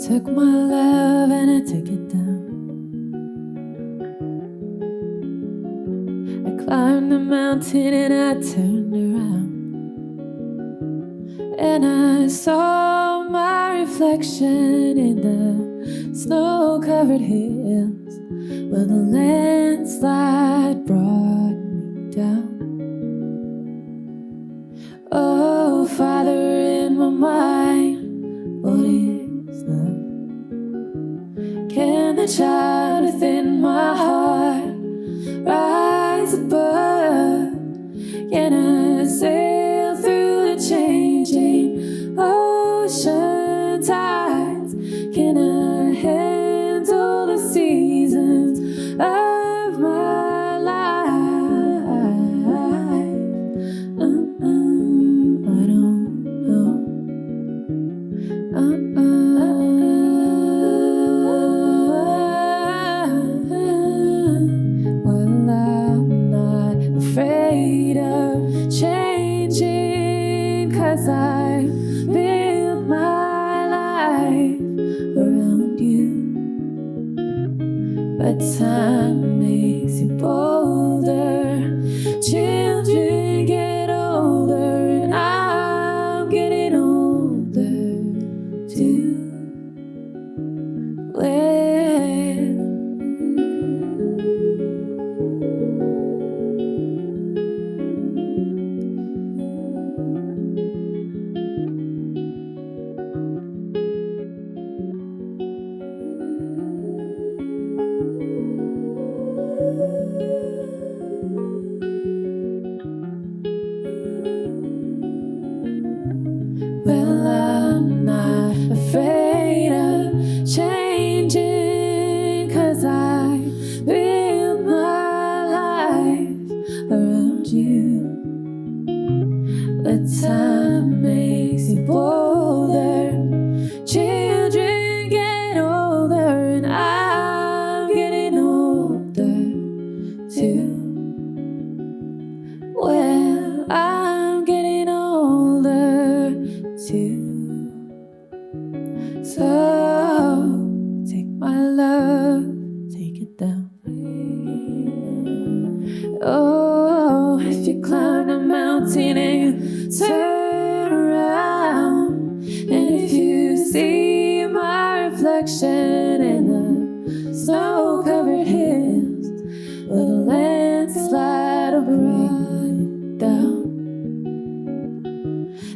took my love and I took it down. I climbed the mountain and I turned around, and I saw my reflection in the snow-covered hills, where the landslide brought me down. Oh, Father, in my mind, what is love? Can the child within my heart rise above? Can I sail through the changing ocean tides? Can I handle the seasons of my life? I don't know. Well, I'm not afraid of changing, 'cause I built my life around you. But time makes you bolder. Children get older, and I'm getting older too. Well, I'm not afraid of changing, 'cause I built my life around you. But time makes you bolder. Children get older, and I'm getting older too. Well, I'm getting older too. So take my love, take it down. Oh, if you climb a mountain and you turn around, and if you see my reflection in the snow-covered hills, where the landslide will bring it down.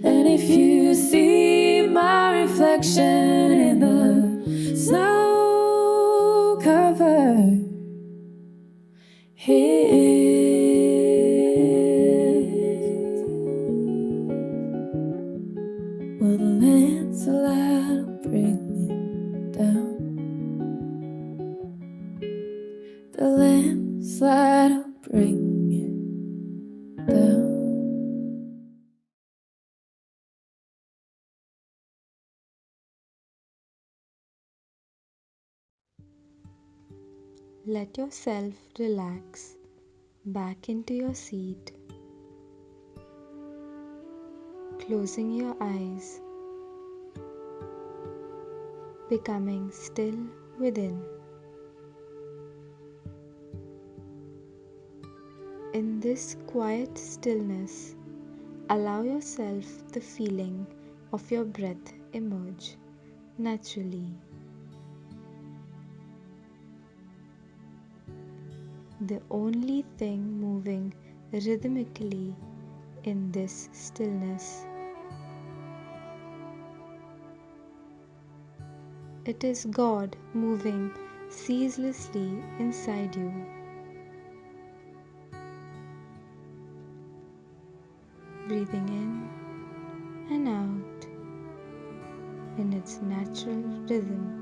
And if you see my reflection in the snow-covered hills, well, the landslide will bring it down. The landslide will bring it down. Let yourself relax back into your seat, closing your eyes, becoming still within. In this quiet stillness, allow yourself the feeling of your breath emerge naturally. The only thing moving rhythmically in this stillness. It is God moving ceaselessly inside you. Breathing in and out in its natural rhythm.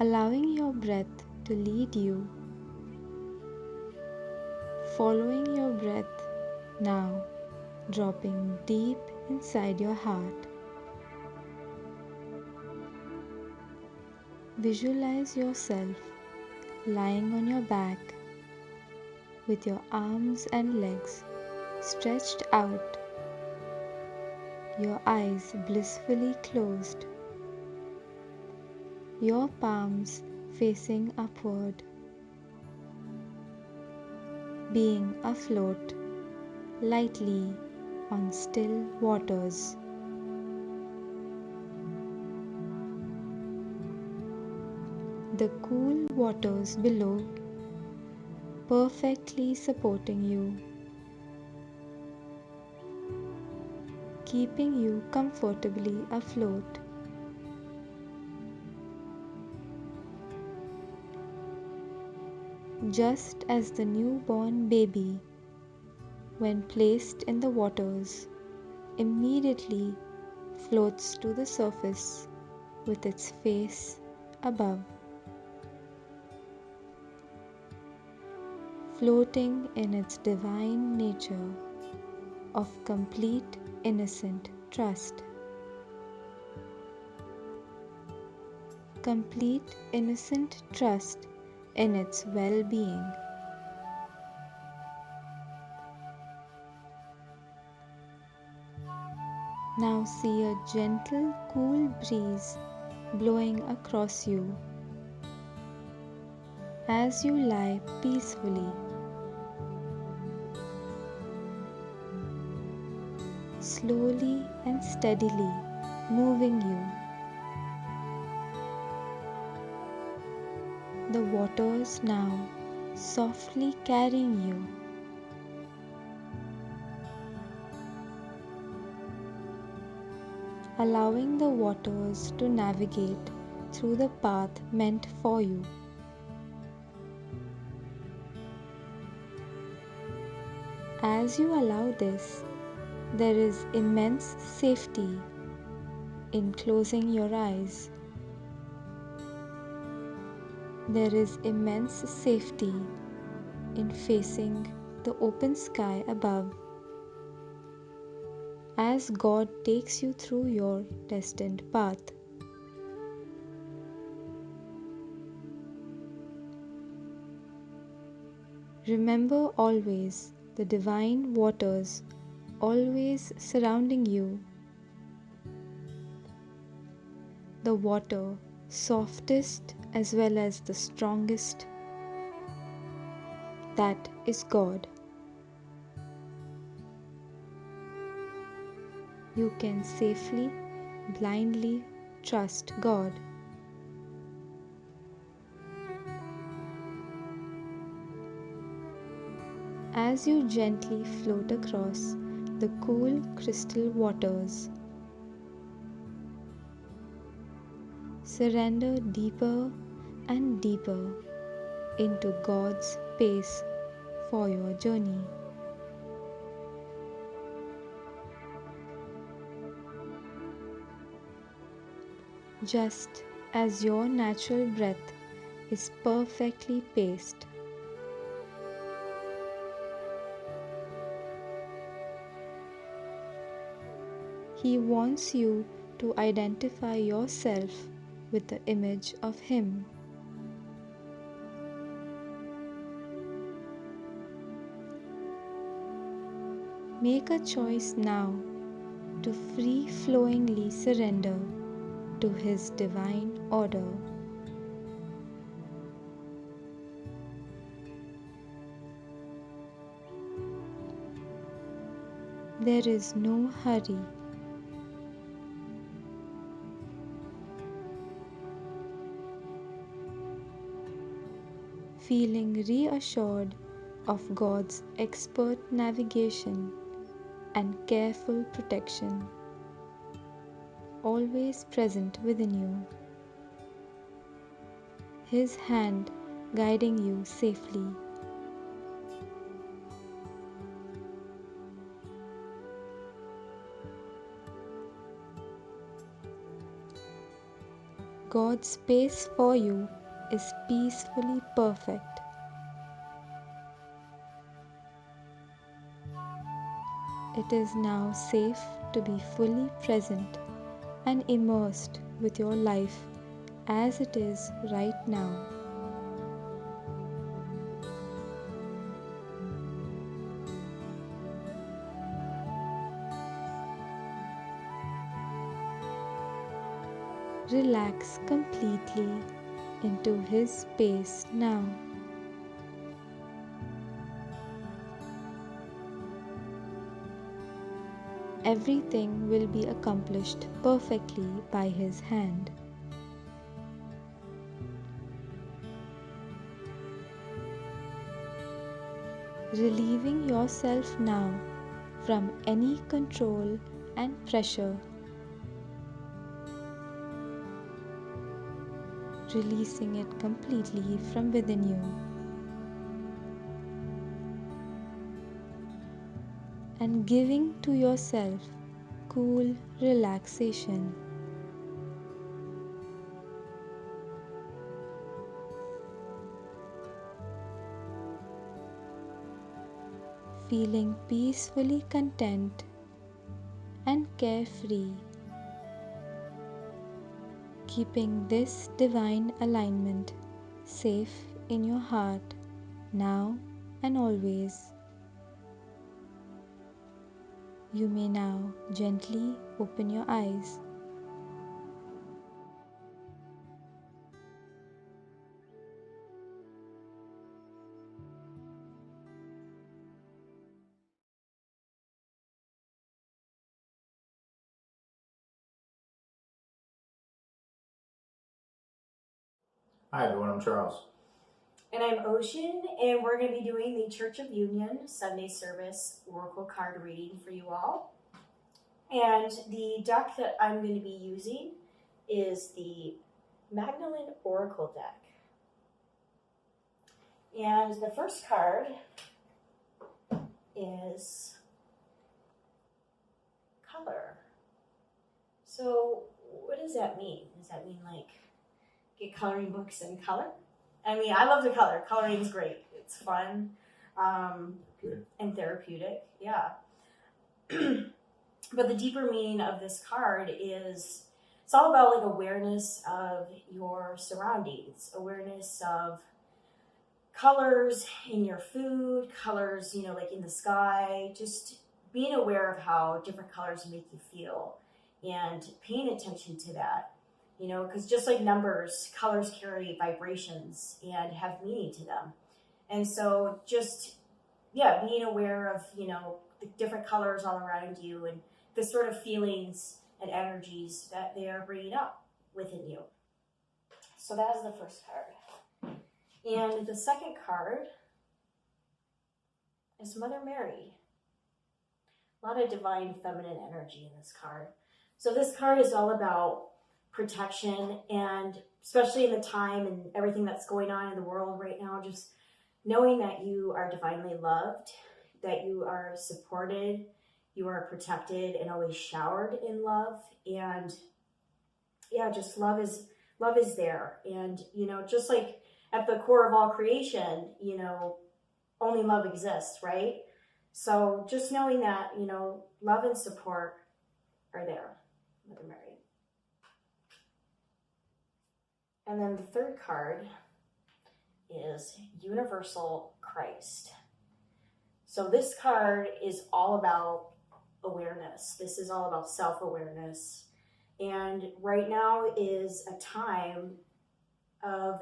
Allowing your breath to lead you, following your breath now, dropping deep inside your heart. Visualize yourself lying on your back with your arms and legs stretched out, your eyes blissfully closed, your palms facing upward, being afloat lightly on still waters. The cool waters below perfectly supporting you, keeping you comfortably afloat. Just as the newborn baby, when placed in the waters, immediately floats to the surface with its face above, floating in its divine nature of complete innocent trust. Complete innocent trust in its well-being. Now see a gentle, cool breeze blowing across you as you lie peacefully, slowly and steadily moving you. The waters now softly carrying you, allowing the waters to navigate through the path meant for you. As you allow this, there is immense safety in closing your eyes. There is immense safety in facing the open sky above as God takes you through your destined path. Remember always the divine waters always surrounding you. The water, softest as well as the strongest, that is God. You can safely, blindly trust God. As you gently float across the cool crystal waters, surrender deeper and deeper into God's pace for your journey. Just as your natural breath is perfectly paced, He wants you to identify yourself with the image of Him. Make a choice now to free-flowingly surrender to His divine order. There is no hurry. Feeling reassured of God's expert navigation and careful protection, always present within you. His hand guiding you safely. God's pace for you is peacefully perfect. It is now safe to be fully present and immersed with your life as it is right now. Relax completely into his space now. Everything will be accomplished perfectly by his hand. Relieving yourself now from any control and pressure. Releasing it completely from within you. And giving to yourself cool relaxation. Feeling peacefully content and carefree. Keeping this divine alignment safe in your heart now and always. You may now gently open your eyes. Hi everyone, I'm Charles. And I'm Ocean, and we're going to be doing the Church of Union Sunday Service Oracle card reading for you all. And the deck that I'm going to be using is the Magdalene Oracle deck. And the first card is color. So what does that mean? Does that mean like get coloring books in color? I mean, I love to color. Coloring is great. It's fun and therapeutic. Yeah. But the deeper meaning of this card is it's all about like awareness of your surroundings, awareness of colors in your food, colors, like in the sky, just being aware of how different colors make you feel and paying attention to that, because just like numbers, colors carry vibrations and have meaning to them. And so just, being aware of, the different colors all around you and the sort of feelings and energies that they are bringing up within you. So that is the first card. And the second card is Mother Mary. A lot of divine feminine energy in this card. So this card is all about protection, and especially in the time and everything that's going on in the world right now, just knowing that you are divinely loved, that you are supported, you are protected and always showered in love. And just love is there. And, just like at the core of all creation, only love exists, right? So just knowing that, love and support are there, Mother Mary. And then the third card is Universal Christ. So this card is all about awareness. This is all about self-awareness. And right now is a time of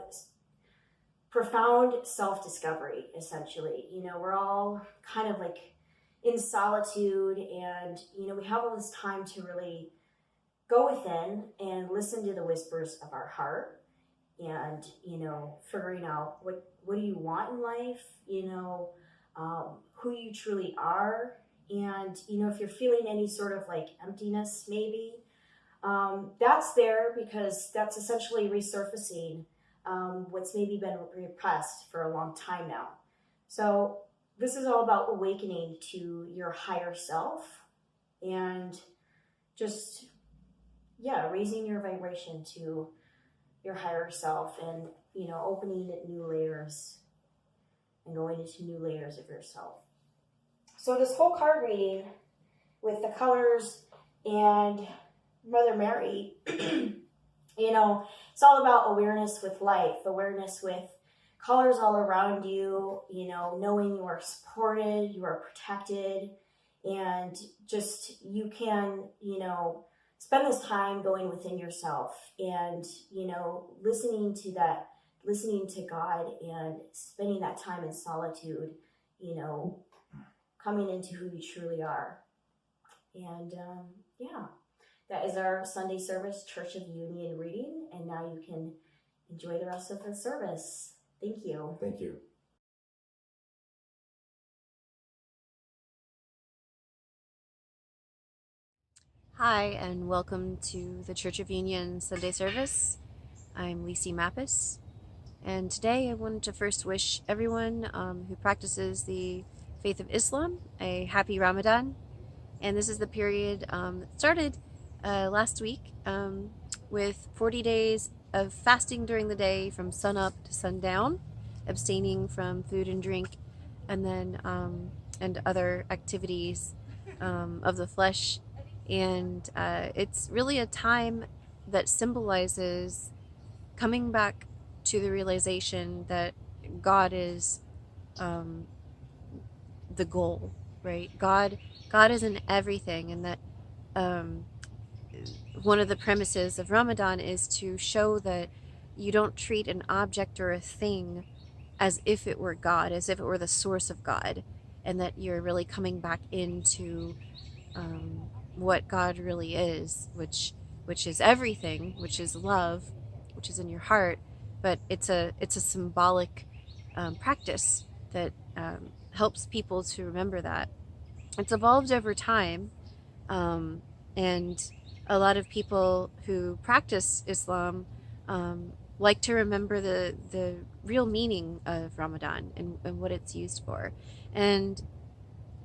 profound self-discovery, essentially. We're all kind of like in solitude, and, we have all this time to really go within and listen to the whispers of our heart and, figuring out what do you want in life, who you truly are. And, if you're feeling any sort of like emptiness, maybe, that's there because that's essentially resurfacing what's maybe been repressed for a long time now. So this is all about awakening to your higher self and just, raising your vibration to your higher self and, opening new layers and going into new layers of yourself. So this whole card reading with the colors and Mother Mary, it's all about awareness with life, awareness with colors all around you, knowing you are supported, you are protected, and just you can, spend this time going within yourself and, listening to that, listening to God and spending that time in solitude, you know, coming into who you truly are. And yeah, that is our Sunday service Church of Union reading. And now you can enjoy the rest of the service. Thank you. Thank you. Hi, and welcome to the Church of Union Sunday service. I'm Lisi Mappis, and today I wanted to first wish everyone who practices the faith of Islam a happy Ramadan. And this is the period that started last week with 40 days of fasting during the day from sunup to sundown, abstaining from food and drink, and then and other activities of the flesh. And it's really a time that symbolizes coming back to the realization that God is the goal, right? God is in everything, and that um, one of the premises of Ramadan is to show that you don't treat an object or a thing as if it were God, as if it were the source of God, and that you're really coming back into what God really is, which is everything, which is love, which is in your heart. But it's a symbolic practice that helps people to remember that. It's evolved over time, and a lot of people who practice Islam like to remember the real meaning of Ramadan and what it's used for. And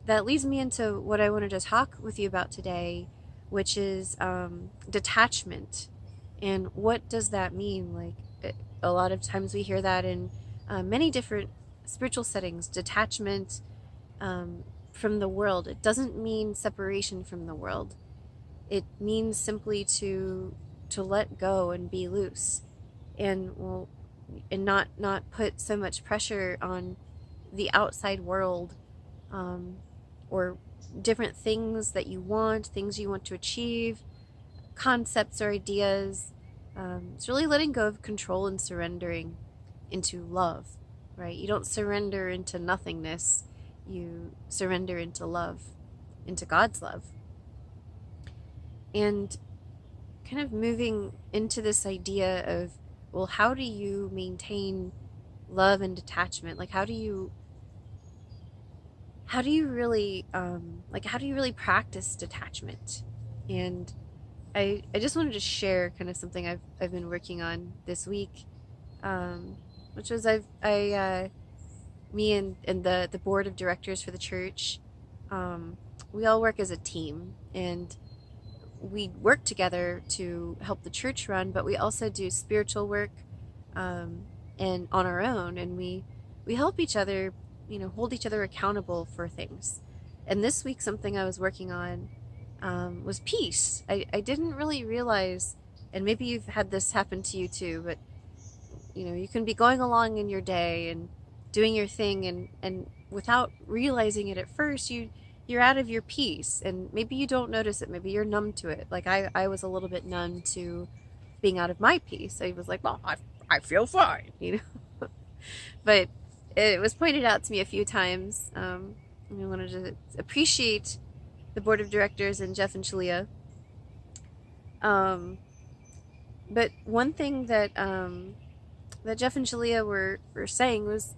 that leads me into what I wanted to talk with you about today, which is detachment. And what does that mean? Like, a lot of times we hear that in many different spiritual settings. Detachment from the world. It doesn't mean separation from the world. It means simply to let go and be loose, and not put so much pressure on the outside world, or different things that you want, things you want to achieve, concepts or ideas. It's really letting go of control and surrendering into love, right? You don't surrender into nothingness, you surrender into love, into God's love. And kind of moving into this idea of, well, how do you maintain love and detachment? Like, how do you really how do you really practice detachment? And I just wanted to share kind of something I've been working on this week, which was me and the board of directors for the church, we all work as a team, and we work together to help the church run, but we also do spiritual work, and on our own, and we help each other, hold each other accountable for things. And this week, something I was working on was peace. I didn't really realize, and maybe you've had this happen to you too, but you can be going along in your day and doing your thing, and without realizing it at first, you're out of your peace, and maybe you don't notice it, maybe you're numb to it. Like I was a little bit numb to being out of my peace. I was like, well, I feel fine, but it was pointed out to me a few times. I wanted to appreciate the board of directors and Jeff and Shaleia. But one thing that that Jeff and Shaleia were saying was,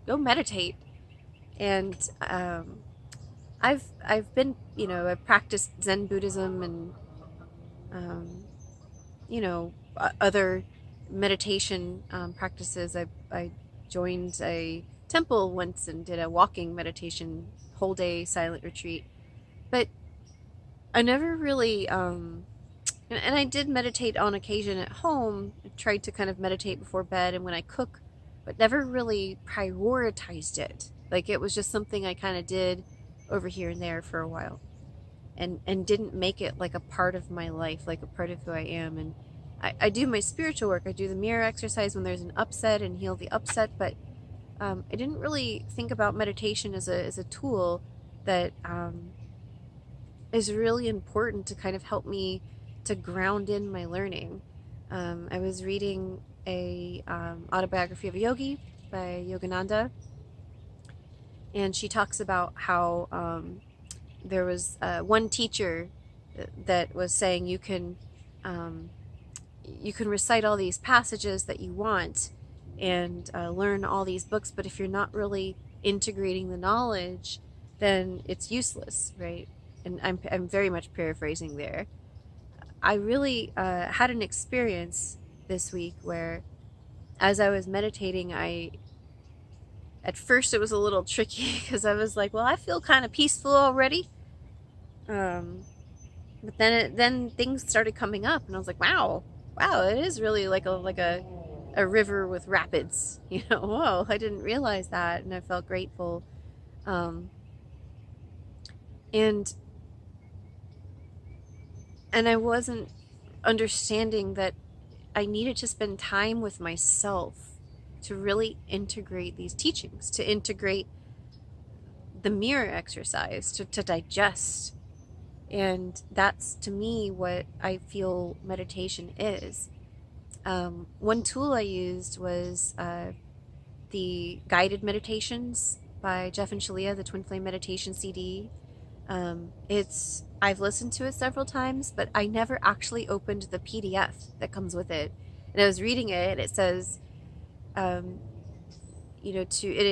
go meditate. And I've been, I've practiced Zen Buddhism and other meditation practices. I joined a temple once and did a walking meditation, whole day silent retreat. But I never really, and I did meditate on occasion at home. I tried to kind of meditate before bed and when I cook, but never really prioritized it. Like, it was just something I kind of did over here and there for a while, and didn't make it like a part of my life, like a part of who I am. And I do my spiritual work. I do the mirror exercise when there's an upset and heal the upset, but I didn't really think about meditation as a tool that is really important to kind of help me to ground in my learning. I was reading a autobiography of a yogi by Yogananda, and she talks about how there was one teacher that was saying um, you can recite all these passages that you want and learn all these books, but if you're not really integrating the knowledge, then it's useless, right? And I'm very much paraphrasing there. I really had an experience this week where, as I was meditating, at first it was a little tricky because I was like, well, I feel kind of peaceful already. But then things started coming up, and I was like, wow, it is really like a river with rapids. Whoa, I didn't realize that, and I felt grateful. Um, and I wasn't understanding that I needed to spend time with myself to really integrate these teachings, to integrate the mirror exercise, to digest. And that's, to me, what I feel meditation is. One tool I used was the guided meditations by Jeff and Shaleia, the Twin Flame Meditation CD. I've listened to it several times, but I never actually opened the PDF that comes with it. And I was reading it, and it says, it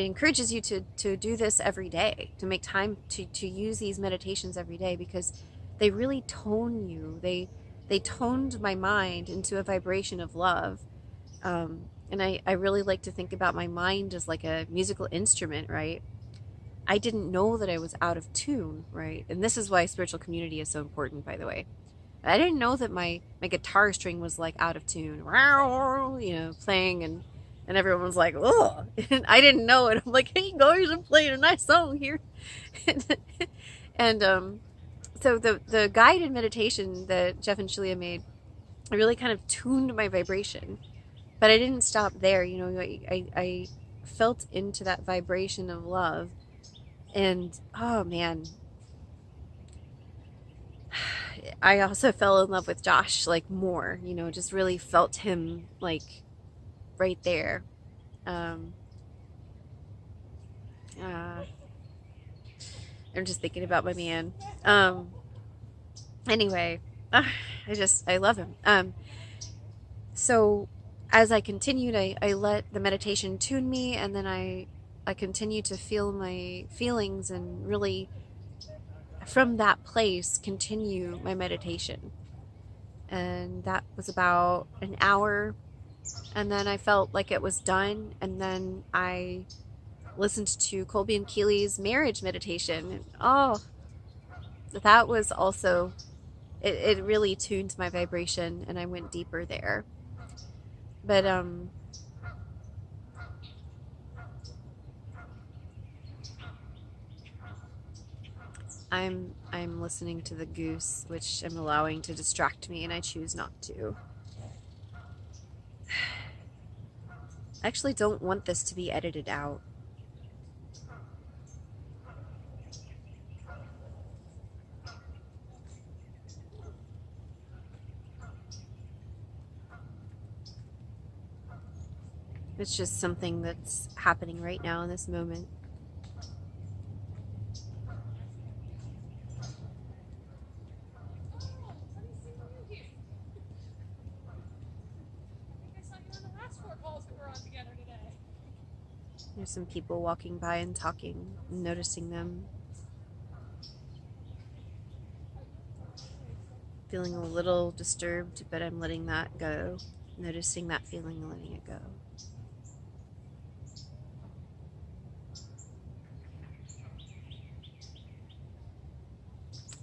encourages you to do this every day, to make time to use these meditations every day, because they really tone you. They toned my mind into a vibration of love. And I really like to think about my mind as like a musical instrument, right? I didn't know that I was out of tune, right? And this is why spiritual community is so important, by the way. I didn't know that my guitar string was like out of tune, playing, and everyone was like, oh, and I didn't know it. I'm like, hey guys, I'm playing a nice song here. and so the guided meditation that Jeff and Shaleia made, I really kind of tuned my vibration. But I didn't stop there. I felt into that vibration of love. And, oh man, I also fell in love with Josh, like, more, just really felt him, like, right there. I'm just thinking about my man. Anyway, I love him. So as I continued, I let the meditation tune me, and then I continued to feel my feelings, and really from that place continue my meditation. And that was about an hour, and then I felt like it was done, and then I listened to Colby and Keely's marriage meditation, and that was also, it really tuned my vibration, and I went deeper there. But I'm listening to the goose, which I'm allowing to distract me, and I choose not to. I actually don't want this to be edited out. It's just something that's happening right now in this moment. There's some people walking by and talking, and noticing them. Feeling a little disturbed, but I'm letting that go. Noticing that feeling and letting it go.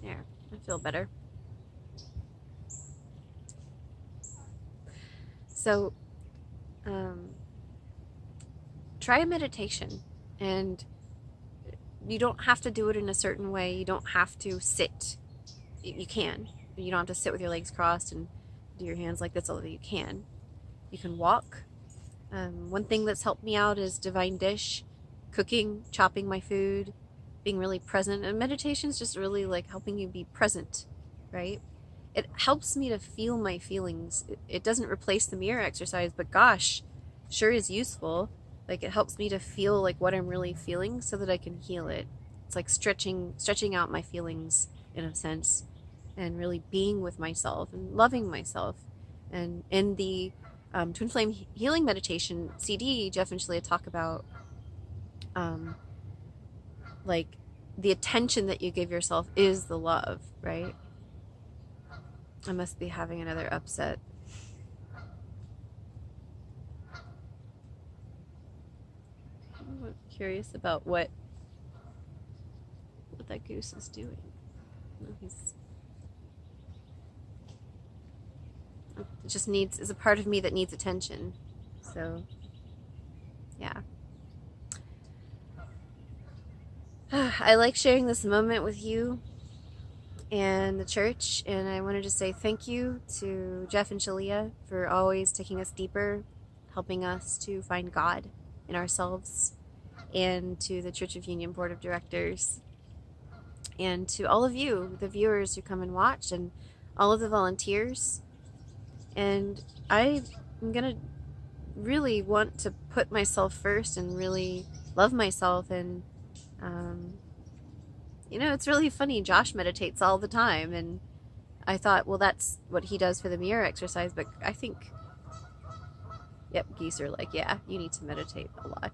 There, I feel better. So, try a meditation, and you don't have to do it in a certain way. You don't have to sit. You can. You don't have to sit with your legs crossed and do your hands like this, although you can. You can walk. One thing that's helped me out is Divine Dish, cooking, chopping my food. being really present. And meditation is just really like helping you be present, right? It helps me to feel my feelings. It doesn't replace the mirror exercise, but gosh, sure is useful. Like it helps me to feel like what I'm really feeling so that I can heal it. It's like stretching out my feelings in a sense, and really being with myself and loving myself. And in the Twin Flame Healing Meditation CD, Jeff and Shaleia talk about like the attention that you give yourself is the love, right? I must be having another upset. I'm curious about what that goose is doing. He's it just is a part of me that needs attention. So yeah. I like sharing this moment with you and the church, and I wanted to say thank you to Jeff and Shaleia for always taking us deeper, helping us to find God in ourselves, and to the Church of Union Board of Directors, and to all of you, the viewers who come and watch, and all of the volunteers. And I'm gonna really want to put myself first and really love myself. And it's really funny. Josh meditates all the time, and I thought, well, that's what he does for the mirror exercise, but I think, yep, geese are like, yeah, you need to meditate a lot.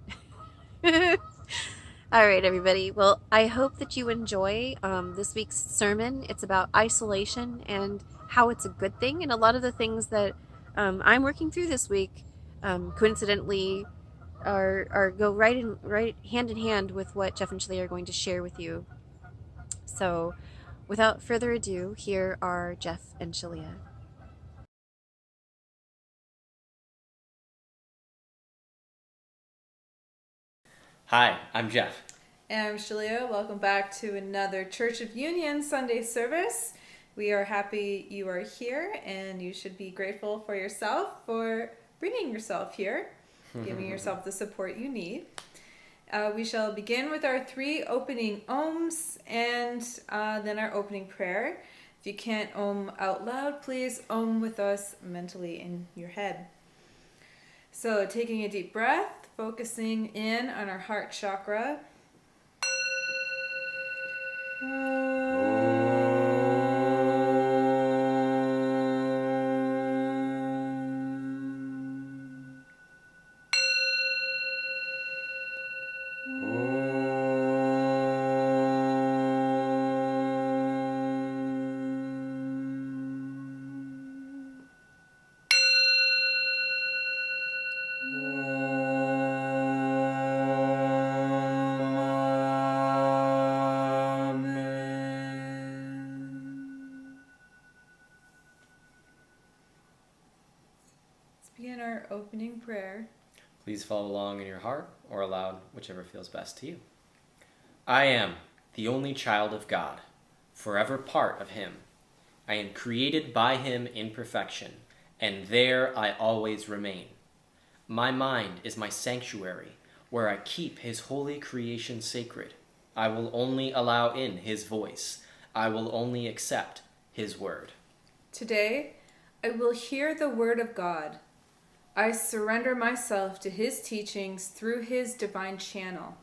All right, everybody. Well, I hope that you enjoy this week's sermon. It's about isolation and how it's a good thing. And a lot of the things that I'm working through this week, coincidentally, are go right hand in hand with what Jeff and Shaleia are going to share with you. So, without further ado, here are Jeff and Shaleia. Hi, I'm Jeff. And I'm Shaleia. Welcome back to another Church of Union Sunday service. We are happy you are here, and you should be grateful for yourself for bringing yourself here, giving yourself the support you need. We shall begin with our 3 opening ohms and then our opening prayer. If you can't ohm out loud, please ohm with us mentally in your head. So taking a deep breath, focusing in on our heart chakra. Begin our opening prayer. Please follow along in your heart or aloud, whichever feels best to you. I am the only child of God, forever part of Him. I am created by Him in perfection, and there I always remain. My mind is my sanctuary, where I keep His holy creation sacred. I will only allow in His voice. I will only accept His word. Today, I will hear the word of God. I surrender myself to His teachings through His divine channel.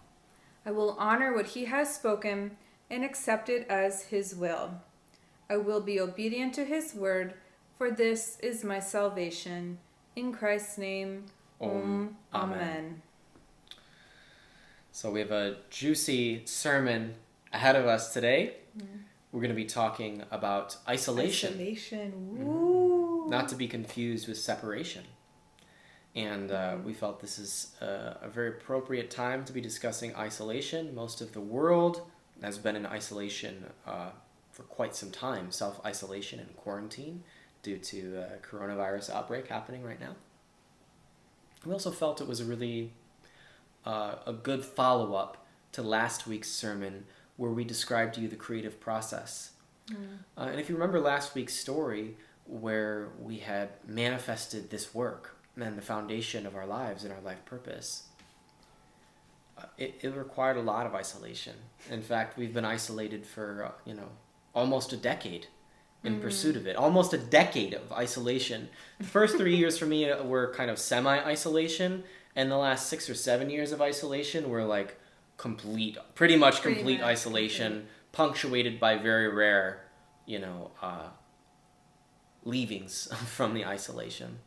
I will honor what He has spoken and accept it as His will. I will be obedient to His word, for this is my salvation. In Christ's name, Amen. So we have a juicy sermon ahead of us today. We're going to be talking about isolation. Woo. Not to be confused with separation. And we felt this is a very appropriate time to be discussing isolation. Most of the world has been in isolation for quite some time, self-isolation and quarantine due to coronavirus outbreak happening right now. We also felt it was a really a good follow-up to last week's sermon where we described to you the creative process. And if you remember last week's story where we had manifested this work and the foundation of our lives and our life purpose, it required a lot of isolation. In fact, we've been isolated for, almost a decade in pursuit of it. Almost a decade of isolation. The first 3 years for me were kind of semi-isolation, and the last 6 or 7 years of isolation were like pretty much complete isolation, punctuated by very rare, leavings from the isolation.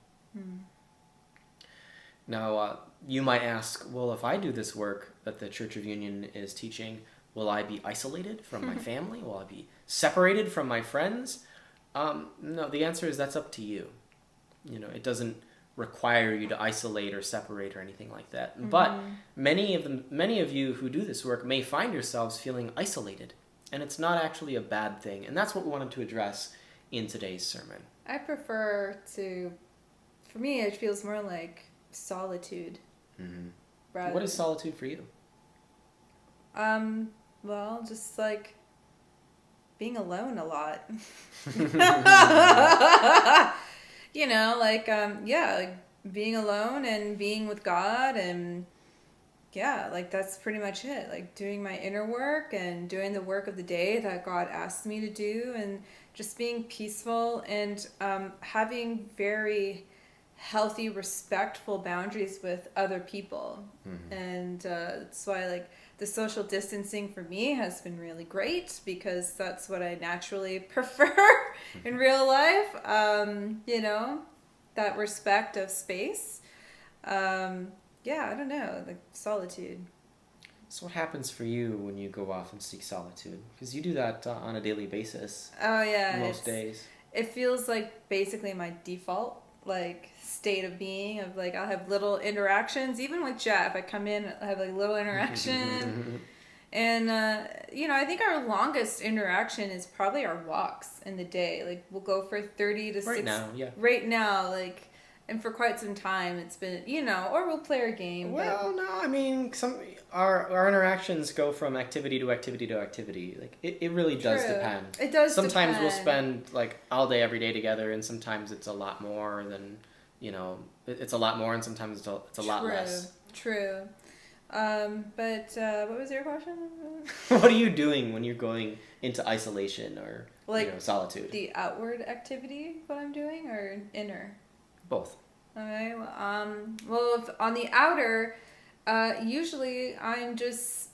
Now, you might ask, well, if I do this work that the Church of Union is teaching, will I be isolated from my family? Will I be separated from my friends? No, the answer is that's up to you. It doesn't require you to isolate or separate or anything like that. But many of you who do this work may find yourselves feeling isolated, and it's not actually a bad thing. And that's what we wanted to address in today's sermon. I prefer for me, it feels more like solitude. What is solitude for you? Well, just like being alone a lot. Like being alone and being with God, and like that's pretty much it. Like doing my inner work and doing the work of the day that God asked me to do, and just being peaceful and having very healthy, respectful boundaries with other people. And that's why like the social distancing for me has been really great, because that's what I naturally prefer in real life. That respect of space. I don't know, like solitude. So what happens for you when you go off and seek solitude? Because you do that on a daily basis. Oh yeah, most days. It feels like basically my default like state of being, of like I'll have little interactions, even with Jet. If I come in, I have like little interaction. And I think our longest interaction is probably our walks in the day. Like we'll go for 30 to 60 right now, like, and for quite some time it's been, or we'll play our game. Well, no, I mean, our interactions go from activity to activity to activity. Like it really does depend. It does. Sometimes we'll spend like all day every day together, and sometimes it's a lot more than, it's a lot more, and sometimes it's a lot less. True. But what was your question? What are you doing when you're going into isolation or solitude? The outward activity, what I'm doing, or inner? Both. Okay. Well, if on the outer, usually I'm just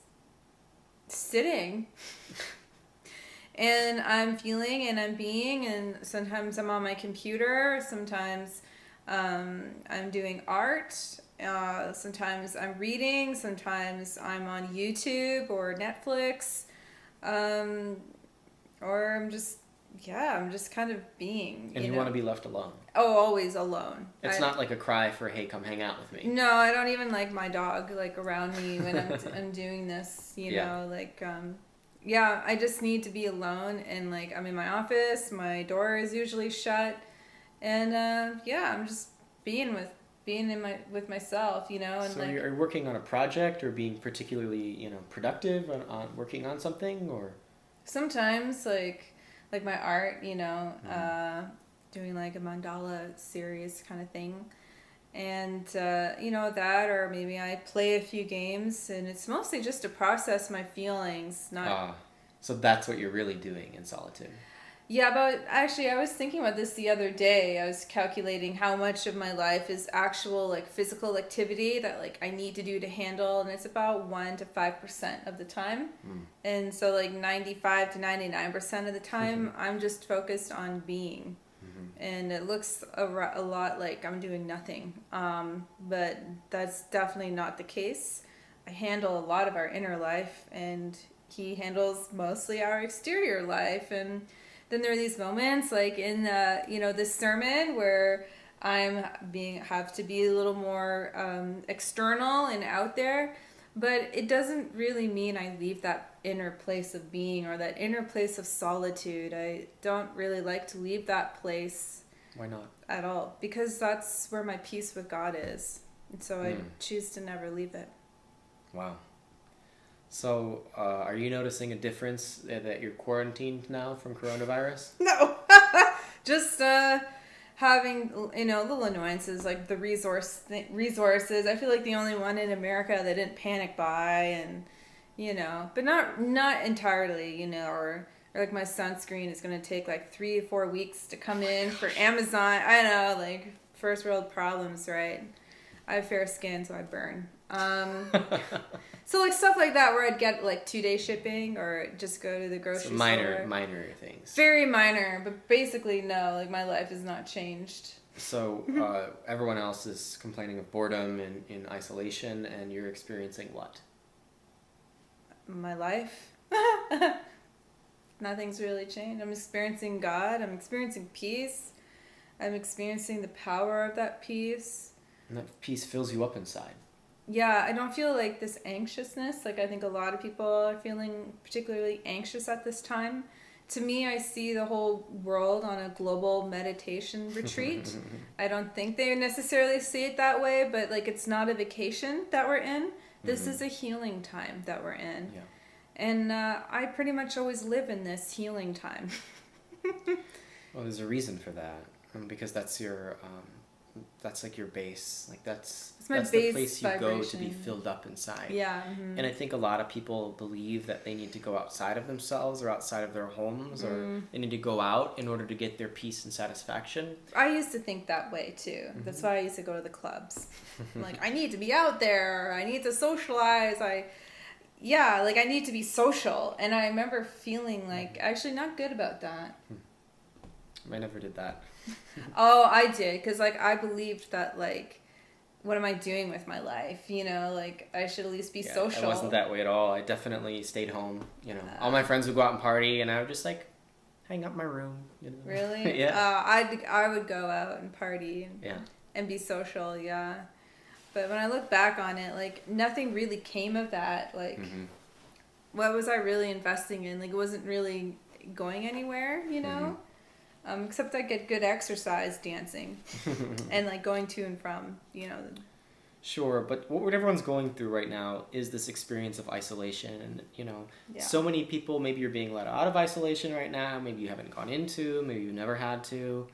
sitting, and I'm feeling, and I'm being, and sometimes I'm on my computer. Sometimes I'm doing art. Sometimes I'm reading, sometimes I'm on YouTube or Netflix, or I'm just kind of being. And you want to be left alone? Oh, always alone. It's not like a cry for, hey, come hang out with me. No, I don't even like my dog like around me when I'm doing this, I just need to be alone, and like I'm in my office, my door is usually shut, and I'm just being with myself, and so you're working on a project or being particularly, productive on working on something, or sometimes like my art, doing like a mandala series kind of thing, and that, or maybe I play a few games, and it's mostly just to process my feelings. So that's what you're really doing in solitude. Yeah, but actually I was thinking about this the other day. I was calculating how much of my life is actual like physical activity that like I need to do to handle, and it's about 1 to 5% of the time. And so like 95 to 99% of the time I'm just focused on being. And it looks a lot like I'm doing nothing. But that's definitely not the case. I handle a lot of our inner life, and he handles mostly our exterior life. And then there are these moments like in this sermon where have to be a little more external and out there, but it doesn't really mean I leave that inner place of being or that inner place of solitude. I don't really like to leave that place. Why not? At all, because that's where my peace with God is, and so I choose to never leave it. Wow. So, are you noticing a difference that you're quarantined now from coronavirus? No, just having, little annoyances like the resources. I feel like the only one in America that didn't panic buy, and but not entirely, or like my sunscreen is going to take like 3 or 4 weeks to come in for Amazon. I know, like first world problems, right? I have fair skin, so I burn. So like stuff like that where I'd get like 2-day shipping or just go to the grocery store. Minor things. Very minor, but basically no, like my life has not changed. So everyone else is complaining of boredom and in isolation, and you're experiencing what? My life. Nothing's really changed. I'm experiencing God. I'm experiencing peace. I'm experiencing the power of that peace. And that peace fills you up inside. Yeah, I don't feel like this anxiousness. Like I think a lot of people are feeling particularly anxious at this time. To me, I see the whole world on a global meditation retreat. I don't think they necessarily see it that way, but like it's not a vacation that we're in. This is a healing time that we're in. Yeah. And I pretty much always live in this healing time. Well, there's a reason for that, because that's your, that's like your base. Like that's my the base place you go to be vibration. filled up inside. Yeah. Mm-hmm. And I think a lot of people believe that they need to go outside of themselves or outside of their homes, or they need to go out in order to get their peace and satisfaction. I used to think that way too. That's why I used to go to the clubs. I'm like, I need to be out there. I need to socialize. I need to be social. And I remember feeling like actually not good about that. I never did that. Oh, I did. Because like I believed that like, what am I doing with my life? Like I should at least be social. I wasn't that way at all. I definitely stayed home. All my friends would go out and party, and I would just like hang out in my room. Really? Yeah. I would go out and party and be social. Yeah. But when I look back on it, like nothing really came of that. Like, what was I really investing in? Like, it wasn't really going anywhere, except I get good exercise dancing and like going to and from, Sure, but what everyone's going through right now is this experience of isolation, and so many people. Maybe you're being let out of isolation right now. Maybe you haven't gone into. Maybe you never had to.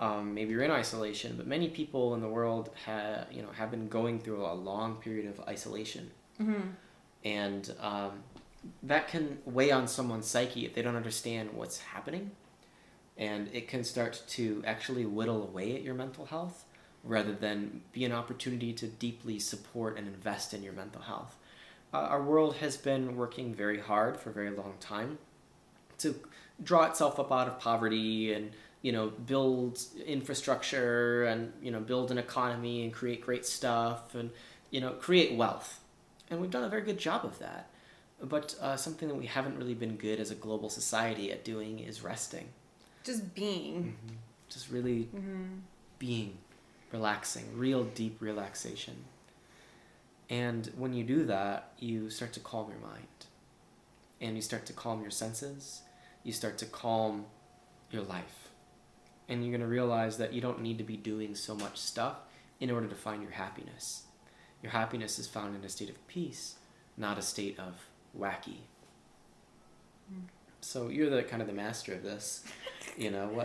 Maybe you're in isolation, but many people in the world have been going through a long period of isolation, and that can weigh on someone's psyche if they don't understand what's happening, and it can start to actually whittle away at your mental health rather than be an opportunity to deeply support and invest in your mental health. Our world has been working very hard for a very long time to draw itself up out of poverty and build infrastructure and, build an economy and create great stuff and, create wealth. And we've done a very good job of that. But something that we haven't really been good as a global society at doing is resting. Just being. Just really being, relaxing, real deep relaxation. And when you do that, you start to calm your mind. And you start to calm your senses. You start to calm your life. And you're going to realize that you don't need to be doing so much stuff in order to find your happiness. Your happiness is found in a state of peace, not a state of wacky. So you're the kind of the master of this.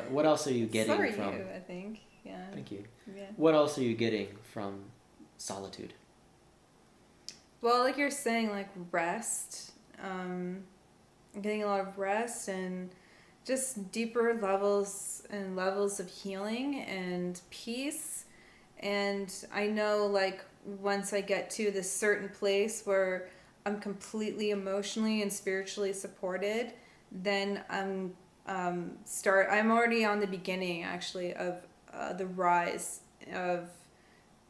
What else are you getting from? You, I think. Yeah. Thank you. Yeah. What else are you getting from solitude? Well, like you're saying, like rest. Getting a lot of rest and just deeper levels of healing and peace. And I know like once I get to this certain place where I'm completely emotionally and spiritually supported, then I'm already on the beginning actually of the rise of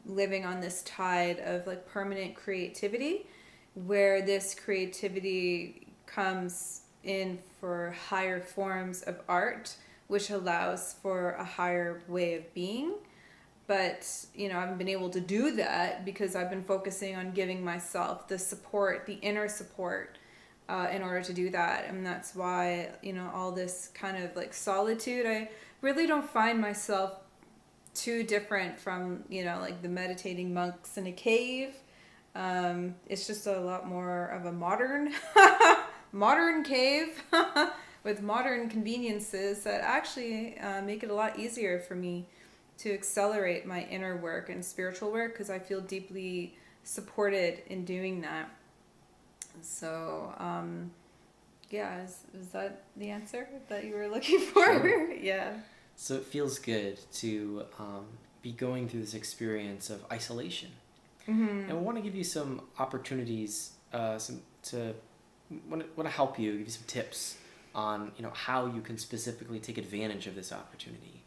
living on this tide of like permanent creativity, where this creativity comes in for higher forms of art, which allows for a higher way of being. But, I haven't been able to do that because I've been focusing on giving myself the support, the inner support, in order to do that. And that's why, all this kind of like solitude, I really don't find myself too different from, like the meditating monks in a cave. It's just a lot more of a modern cave with modern conveniences that actually make it a lot easier for me to accelerate my inner work and spiritual work, because I feel deeply supported in doing that. So, yeah, is that the answer that you were looking for? Sure. Yeah. So it feels good to be going through this experience of isolation. And we want to give you some opportunities, want to help you, give you some tips on how you can specifically take advantage of this opportunity.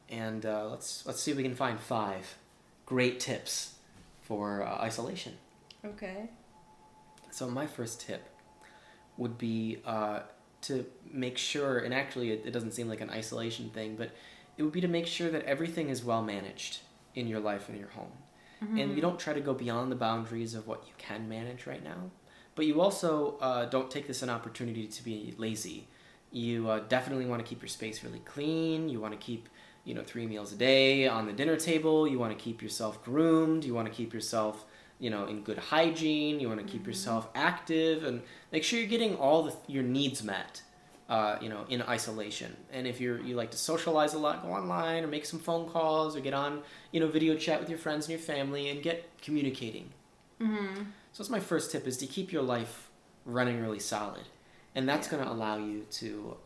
And let's see if we can find 5 great tips for isolation. Okay. So my first tip would be to make sure, and actually it doesn't seem like an isolation thing, but it would be to make sure that everything is well managed in your life and your home. And you don't try to go beyond the boundaries of what you can manage right now, but you also don't take this an opportunity to be lazy. You definitely want to keep your space really clean. You want to keep 3 meals a day on the dinner table. You want to keep yourself groomed. You want to keep yourself in good hygiene. You want to keep yourself active and make sure you're getting all your needs met, in isolation. And if you like to socialize a lot, go online or make some phone calls or get on, video chat with your friends and your family and get communicating. So that's my first tip, is to keep your life running really solid. And that's going to allow you to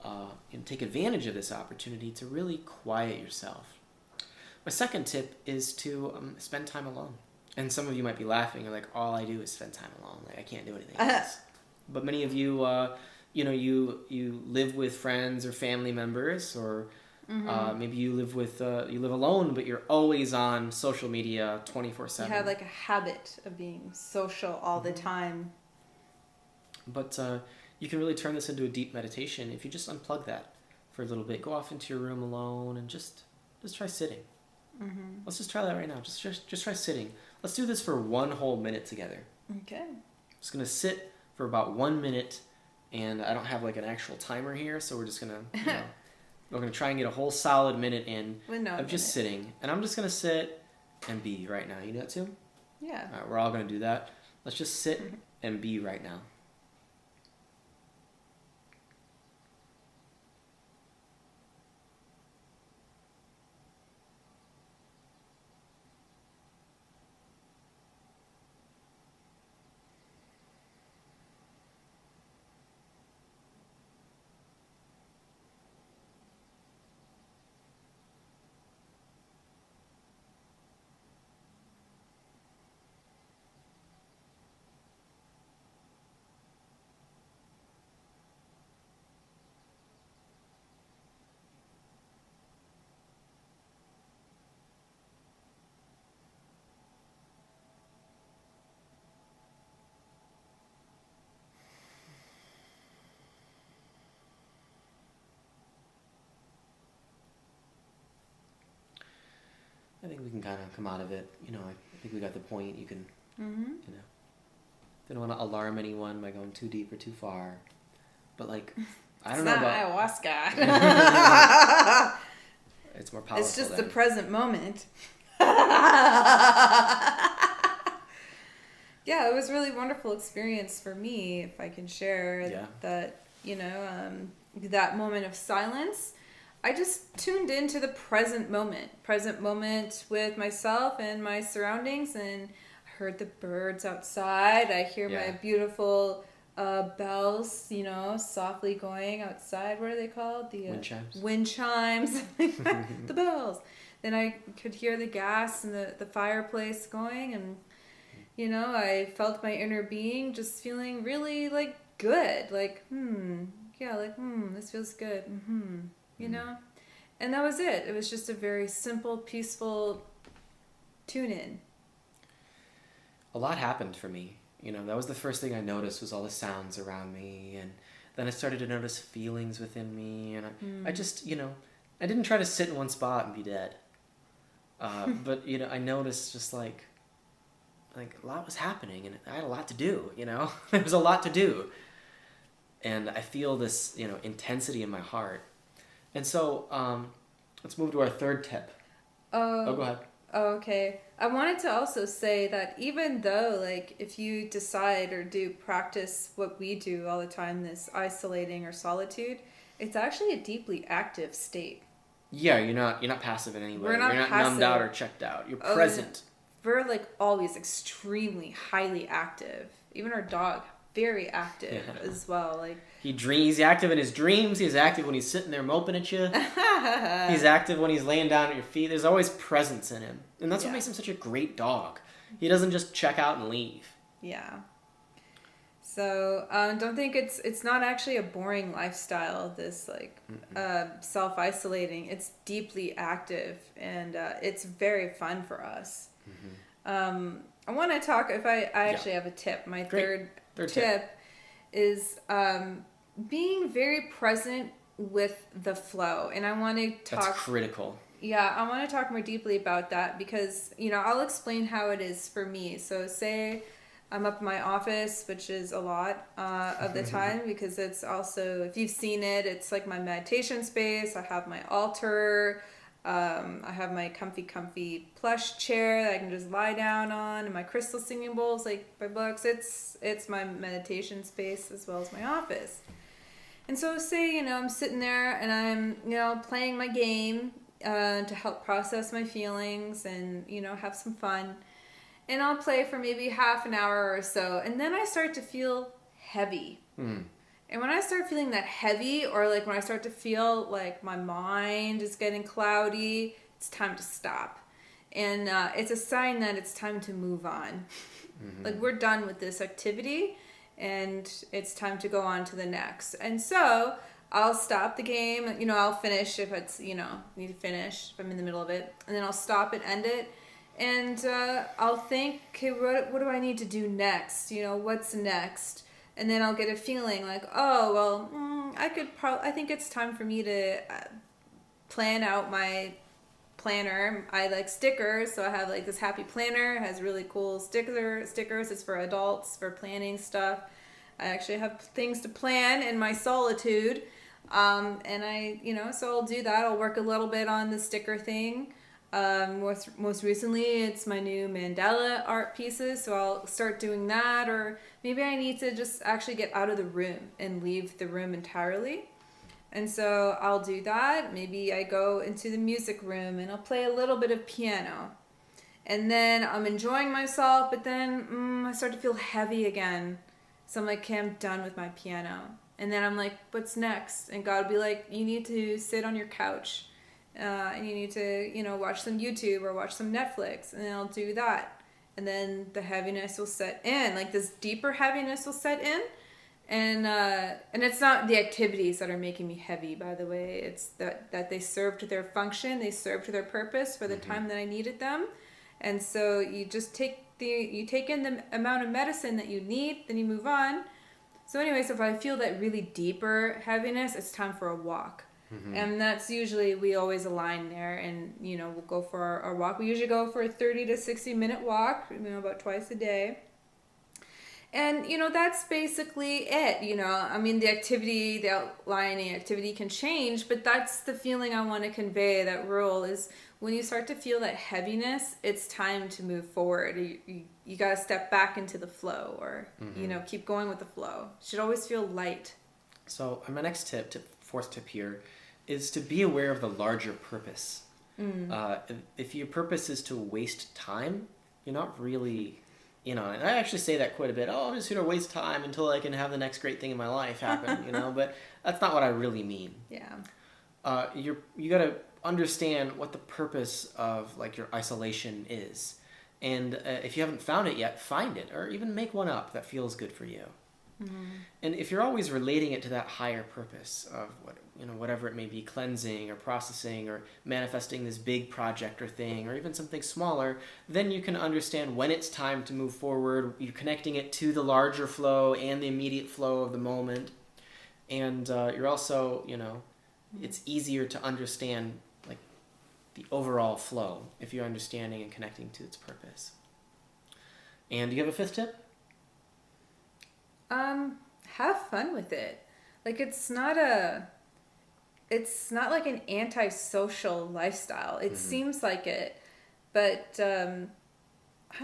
take advantage of this opportunity to really quiet yourself. My second tip is to spend time alone. And some of you might be laughing. You're like, all I do is spend time alone. Like, I can't do anything else. But many of you, you live with friends or family members, or maybe you live alone, but you're always on social media 24/7. You have like a habit of being social all the time. But you can really turn this into a deep meditation if you just unplug that for a little bit. Go off into your room alone and just try sitting. Let's just try that right now. Just try sitting. Let's do this for 1 whole minute together. Okay. I'm just going to sit for about 1 minute, and I don't have like an actual timer here, so we're just going to, we're going to try and get a whole solid minute in of just sitting. And I'm just going to sit and be right now. You do that too? Yeah. All right, we're all going to do that. Let's just sit and be right now. I think we can kind of come out of it. I think we got the point. You can, didn't want to alarm anyone by going too deep or too far. But I don't know about ayahuasca. It's more powerful. It's just the present moment. Yeah, it was a really wonderful experience for me, if I can share that, that moment of silence. I just tuned into the present moment with myself and my surroundings, and heard the birds outside. I hear my beautiful bells, softly going outside. What are they called? The wind chimes. Wind chimes. The bells. Then I could hear the gas and the fireplace going, and I felt my inner being just feeling really good. This feels good. And that was it. It was just a very simple, peaceful tune-in. A lot happened for me. That was the first thing I noticed, was all the sounds around me, and then I started to notice feelings within me, and I just, I didn't try to sit in one spot and be dead. But I noticed just like a lot was happening, and I had a lot to do. There was a lot to do, and I feel this intensity in my heart. And so let's move to our third tip. Go ahead. Oh, okay. I wanted to also say that even though, if you decide or do practice what we do all the time, this isolating or solitude, it's actually a deeply active state. Yeah, you're not passive in any way. We're not You're not passive. numbed out or checked out. You're present. We're like always extremely highly active. Even our dog, very active as well. Like he's active in his dreams. He's active when he's sitting there moping at you. He's active when he's laying down at your feet. There's always presence in him, and that's what makes him such a great dog. He doesn't just check out and leave. Yeah. So don't think it's not actually a boring lifestyle. This like self-isolating. It's deeply active, and it's very fun for us. I want to talk. If I actually have a tip. My third tip is being very present with the flow, and I want to talk. That's critical. Yeah, I want to talk more deeply about that because I'll explain how it is for me. So say I'm up in my office, which is a lot of the time because it's also, if you've seen it, it's like my meditation space. I have my altar. I have my comfy plush chair that I can just lie down on, and my crystal singing bowls, like my books. It's my meditation space as well as my office. And so say, I'm sitting there and I'm, playing my game to help process my feelings and, have some fun. And I'll play for maybe half an hour or so, and then I start to feel heavy. And when I start feeling that heavy, or like when I start to feel like my mind is getting cloudy, it's time to stop. And it's a sign that it's time to move on. Like we're done with this activity and it's time to go on to the next. And so I'll stop the game, I'll finish if it's, need to finish if I'm in the middle of it. And then I'll stop and end it. And I'll think, okay, what do I need to do next? What's next? And then I'll get a feeling like, oh, well, I think it's time for me to plan out my planner. I like stickers, so I have like this happy planner. It has really cool stickers. It's for adults, for planning stuff. I actually have things to plan in my Solitude. And so I'll do that. I'll work a little bit on the sticker thing. Most recently, it's my new mandala art pieces, so I'll start doing that, or maybe I need to just actually get out of the room and leave the room entirely. And so I'll do that. Maybe I go into the music room and I'll play a little bit of piano. And then I'm enjoying myself, but then I start to feel heavy again. So I'm like, okay, I'm done with my piano. And then I'm like, what's next? And God will be like, you need to sit on your couch. And you need to, watch some YouTube or watch some Netflix, and then I'll do that. And then the heaviness will set in, like this deeper heaviness will set in. And it's not the activities that are making me heavy, by the way. It's that they served their function, they served their purpose for the time that I needed them. And so you just take in the amount of medicine that you need, then you move on. So anyways, if I feel that really deeper heaviness, it's time for a walk. And that's usually, we always align there, and we'll go for our walk. We usually go for a 30 to 60 minute walk, about twice a day. And that's basically it. The outlining activity can change, but that's the feeling I want to convey. That rule is, when you start to feel that heaviness, it's time to move forward. You got to step back into the flow, or keep going with the flow. It should always feel light. So my next fourth tip here, is to be aware of the larger purpose. If your purpose is to waste time, you're not really, and I actually say that quite a bit. Oh, I'm just going to waste time until I can have the next great thing in my life happen, but that's not what I really mean. Yeah. You got to understand what the purpose of like your isolation is. And if you haven't found it yet, find it, or even make one up that feels good for you. And if you're always relating it to that higher purpose of whatever it may be, cleansing or processing or manifesting this big project or thing, or even something smaller, then you can understand when it's time to move forward. You're connecting it to the larger flow and the immediate flow of the moment. And you're also, it's easier to understand like the overall flow if you're understanding and connecting to its purpose. And do you have a fifth tip? Have fun with it. Like it's not like an antisocial lifestyle. It seems like it, but I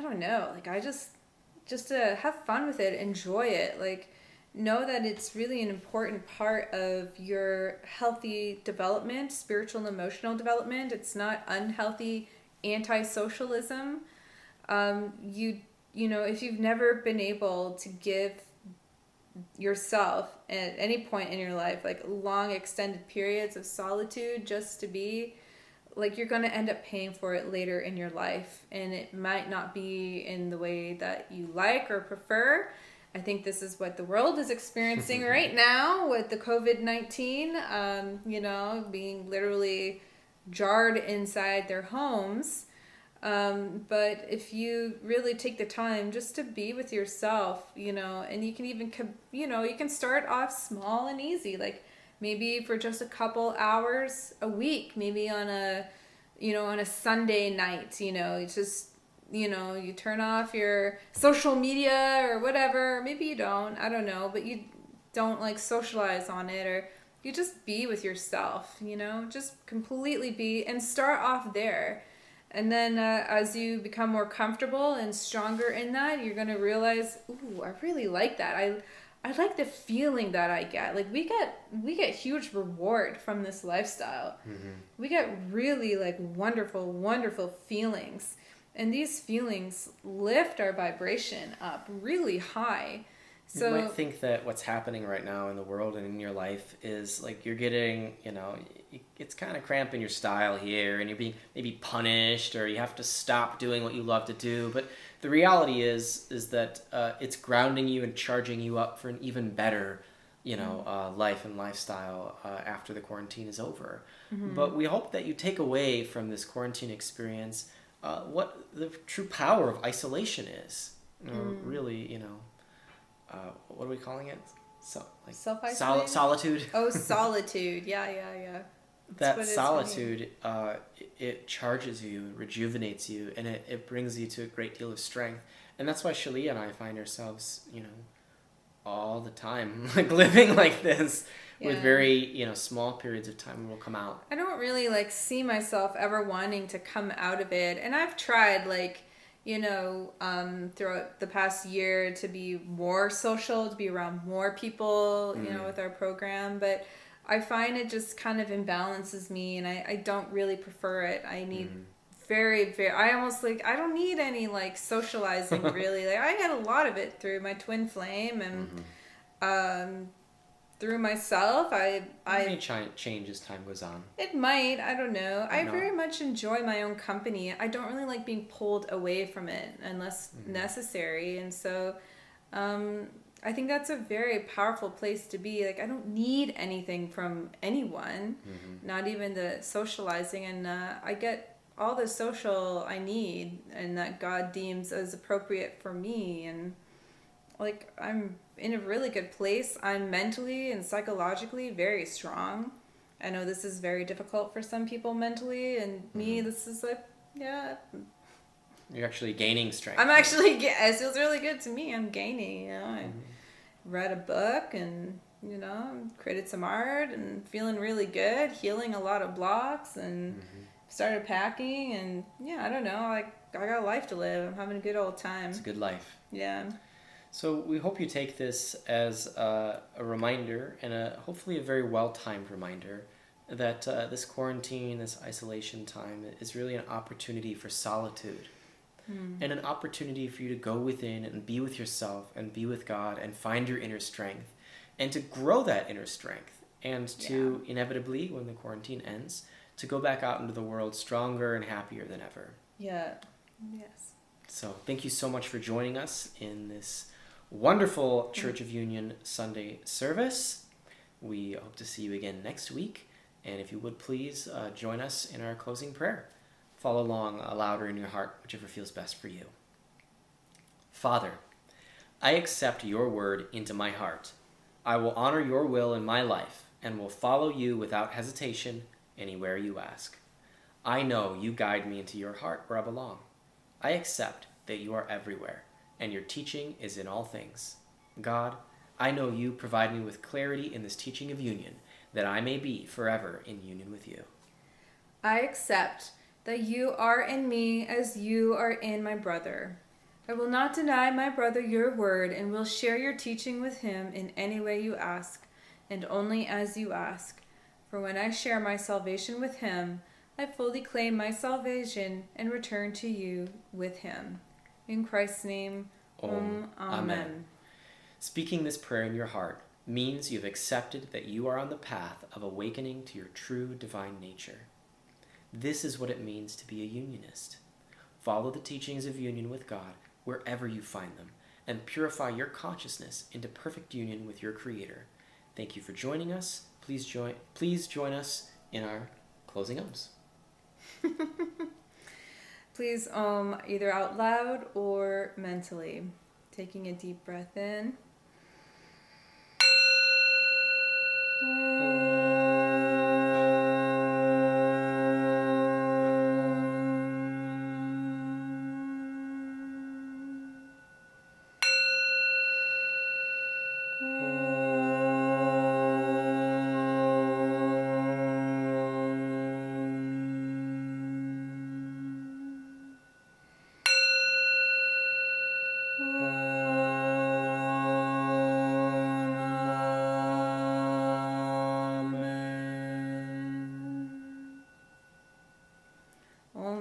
don't know. Like I just have fun with it, enjoy it. Like know that it's really an important part of your healthy development, spiritual and emotional development. It's not unhealthy anti-socialism. You know, if you've never been able to give yourself at any point in your life like long extended periods of solitude just to be, like, you're going to end up paying for it later in your life, and it might not be in the way that you like or prefer. I think this is what the world is experiencing right now with the COVID-19, you know, being literally jarred inside their homes. But if you really take the time just to be with yourself, you know, and you can even, you know, you can start off small and easy, like maybe for just a couple hours a week, maybe on a, you know, on a Sunday night, you know, it's just, you know, you turn off your social media or whatever. Maybe you don't, I don't know, but you don't like socialize on it, or you just be with yourself, you know, just completely be, and start off there. And then as you become more comfortable and stronger in that, you're going to realize, ooh, I really like that. I like the feeling that I get. Like we get huge reward from this lifestyle. Mm-hmm. We get really like wonderful feelings. And these feelings lift our vibration up really high. So you might think that what's happening right now in the world and in your life is like you're getting, you know, it's kind of cramping your style here, and you're being maybe punished, or you have to stop doing what you love to do. But the reality is that it's grounding you and charging you up for an even better, you know, life and lifestyle after the quarantine is over. Mm-hmm. But we hope that you take away from this quarantine experience what the true power of isolation is. Really, you know, what are we calling it? Self-isolation? Solitude. Oh, solitude. Yeah. That solitude, it charges you, rejuvenates you, and it brings you to a great deal of strength. And that's why Shaleia and I find ourselves, you know, all the time, like living like this. Yeah. With very, you know, small periods of time we'll come out. I don't really like see myself ever wanting to come out of it. And I've tried, like, you know, throughout the past year to be more social, to be around more people, you know, with our program. But I find it just kind of imbalances me, and I don't really prefer it. I need I almost like, I don't need any like socializing really. Like I had a lot of it through my twin flame and through myself. I may change as time goes on. It might. I don't know. I very much enjoy my own company. I don't really like being pulled away from it unless necessary. And so I think that's a very powerful place to be. Like, I don't need anything from anyone, not even the socializing. And I get all the social I need and that God deems as appropriate for me. And like, I'm in a really good place. I'm mentally and psychologically very strong. I know this is very difficult for some people mentally, and me, this is like, yeah. You're actually gaining strength. I'm actually, it feels really good to me. I'm gaining, you know. I read a book and, you know, created some art and feeling really good, healing a lot of blocks, and started packing, and yeah, I don't know, like, I got a life to live. I'm having a good old time. It's a good life. Yeah. So we hope you take this as a reminder, and hopefully a very well-timed reminder, that this quarantine, this isolation time is really an opportunity for solitude. And an opportunity for you to go within and be with yourself and be with God and find your inner strength and to grow that inner strength, and to inevitably, when the quarantine ends, to go back out into the world stronger and happier than ever. Yeah. Yes. So thank you so much for joining us in this wonderful Church of Union Sunday service. We hope to see you again next week. And if you would please join us in our closing prayer. Follow along louder in your heart, whichever feels best for you. Father, I accept your word into my heart. I will honor your will in my life and will follow you without hesitation anywhere you ask. I know you guide me into your heart where I belong. I accept that you are everywhere, and your teaching is in all things. God, I know you provide me with clarity in this teaching of union, that I may be forever in union with you. I accept that you are in me as you are in my brother. I will not deny my brother your word, and will share your teaching with him in any way you ask, and only as you ask. For when I share my salvation with him, I fully claim my salvation and return to you with him. In Christ's name, Amen. Speaking this prayer in your heart means you've accepted that you are on the path of awakening to your true divine nature. This is what it means to be a unionist. Follow the teachings of union with God wherever you find them, and purify your consciousness into perfect union with your Creator. Thank you for joining us. Please join us in our closing ums. Please either out loud or mentally. Taking a deep breath in.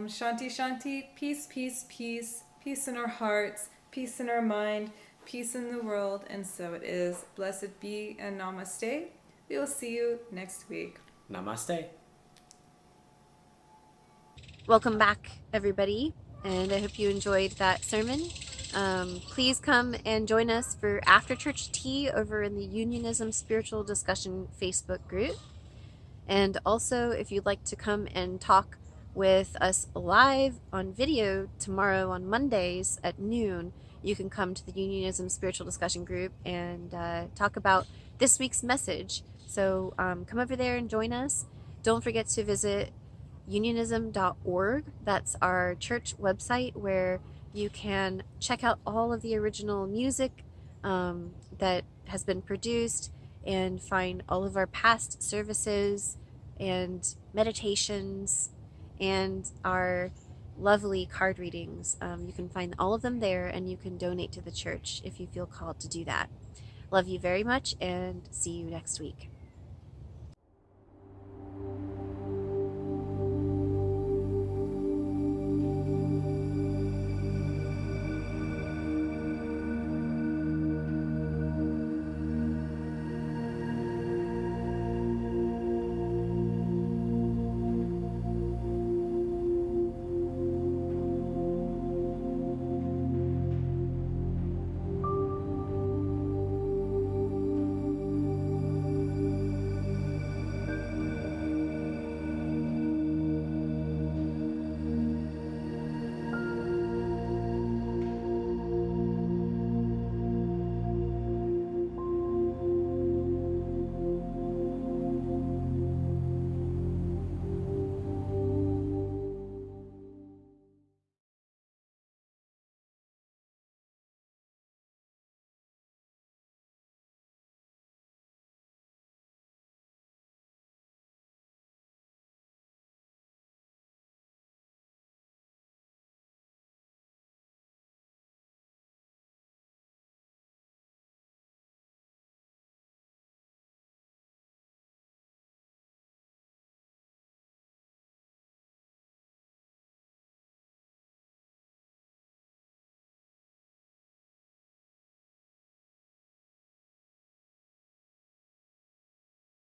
Shanti Shanti, peace, peace, peace, peace in our hearts, peace in our mind, peace in the world, and so it is. Blessed be and namaste. We will see you next week. Namaste. Welcome back, everybody, and I hope you enjoyed that sermon. Please come and join us for after church tea over in the Unionism Spiritual Discussion Facebook group. And also, if you'd like to come and talk with us live on video tomorrow on Mondays at noon, you can come to the Unionism Spiritual Discussion group and talk about this week's message. So come over there and join us. Don't forget to visit unionism.org. That's our church website where you can check out all of the original music that has been produced and find all of our past services and meditations and our lovely card readings. You can find all of them there, and you can donate to the church if you feel called to do that. Love you very much, and see you next week.